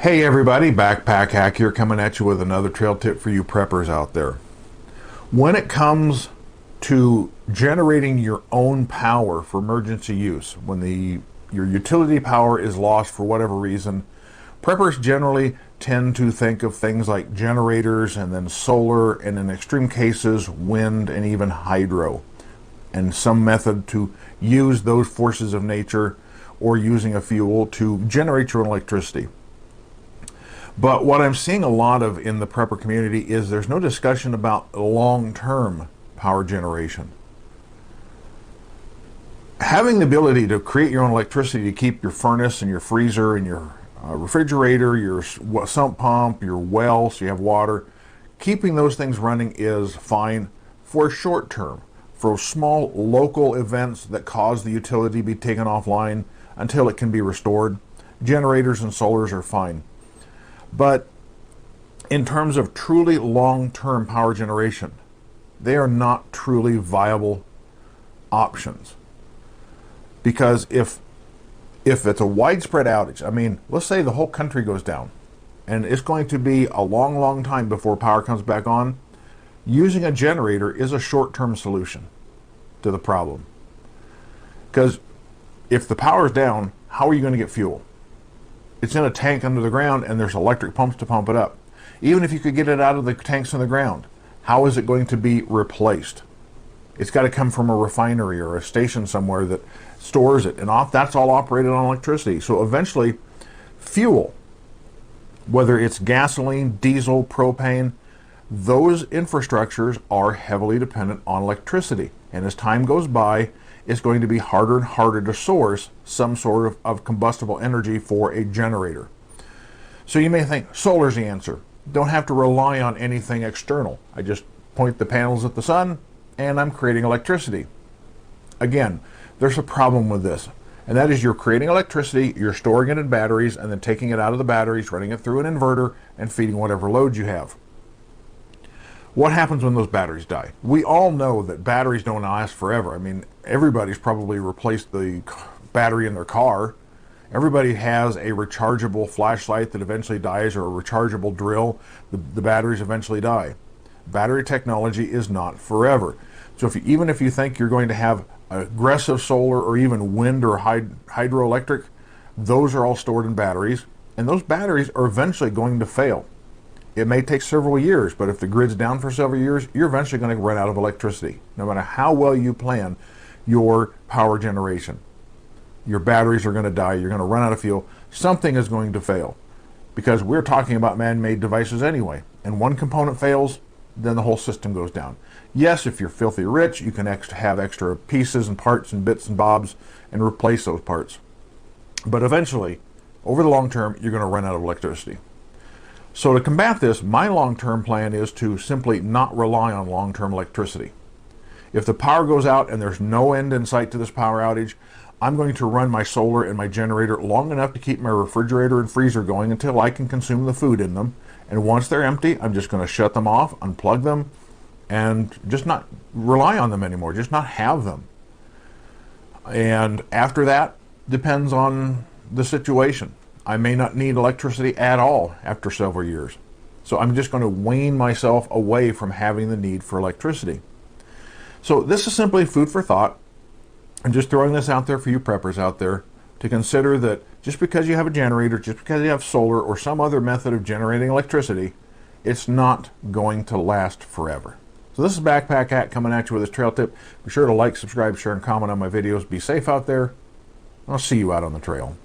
Hey everybody, Backpack Hack here, coming at you with another trail tip for you preppers out there. When it comes to generating your own power for emergency use, when your utility power is lost for whatever reason, preppers generally tend to think of things like generators and then solar, and in extreme cases wind and even hydro, and some method to use those forces of nature or using a fuel to generate your own electricity. But what I'm seeing a lot of in the prepper community is there's no discussion about long-term power generation. Having the ability to create your own electricity to keep your furnace and your freezer and your refrigerator, your sump pump, your well, so you have water, keeping those things running is fine for short term. For small local events that cause the utility to be taken offline until it can be restored, generators and solars are fine. But in terms of truly long-term power generation, they are not truly viable options. Because if it's a widespread outage, I mean, let's say the whole country goes down, and it's going to be a long, long time before power comes back on, using a generator is a short-term solution to the problem. Because if the power is down, how are you going to get fuel? It's in a tank under the ground and there's electric pumps to pump it up. Even if you could get it out of the tanks in the ground, how is it going to be replaced? It's got to come from a refinery or a station somewhere that stores it, and that's all operated on electricity. So eventually, fuel, whether it's gasoline, diesel, propane, those infrastructures are heavily dependent on electricity. And as time goes by, it's going to be harder and harder to source some sort of combustible energy for a generator. So you may think solar's the answer. Don't have to rely on anything external. I just point the panels at the sun and I'm creating electricity. Again, there's a problem with this, and that is you're creating electricity, you're storing it in batteries, and then taking it out of the batteries, running it through an inverter, and feeding whatever load you have. What happens when those batteries die? We all know that batteries don't last forever. I mean, everybody's probably replaced the battery in their car. Everybody has a rechargeable flashlight that eventually dies, or a rechargeable drill. The batteries eventually die. Battery technology is not forever. So even if you think you're going to have aggressive solar or even wind or hydroelectric, those are all stored in batteries, and those batteries are eventually going to fail. It may take several years, but if the grid's down for several years, you're eventually going to run out of electricity. No matter how well you plan your power generation, your batteries are going to die, you're going to run out of fuel, something is going to fail. Because we're talking about man-made devices anyway, and one component fails, then the whole system goes down. Yes, if you're filthy rich, you can have extra pieces and parts and bits and bobs and replace those parts. But eventually, over the long term, you're going to run out of electricity. So to combat this, my long-term plan is to simply not rely on long-term electricity. If the power goes out and there's no end in sight to this power outage, I'm going to run my solar and my generator long enough to keep my refrigerator and freezer going until I can consume the food in them. And once they're empty, I'm just going to shut them off, unplug them, and just not rely on them anymore, just not have them. And after that, depends on the situation. I may not need electricity at all after several years. So I'm just going to wean myself away from having the need for electricity. So this is simply food for thought. I'm just throwing this out there for you preppers out there to consider that just because you have a generator, just because you have solar or some other method of generating electricity, it's not going to last forever. So this is Backpack Hack coming at you with this trail tip. Be sure to like, subscribe, share, and comment on my videos. Be safe out there. I'll see you out on the trail.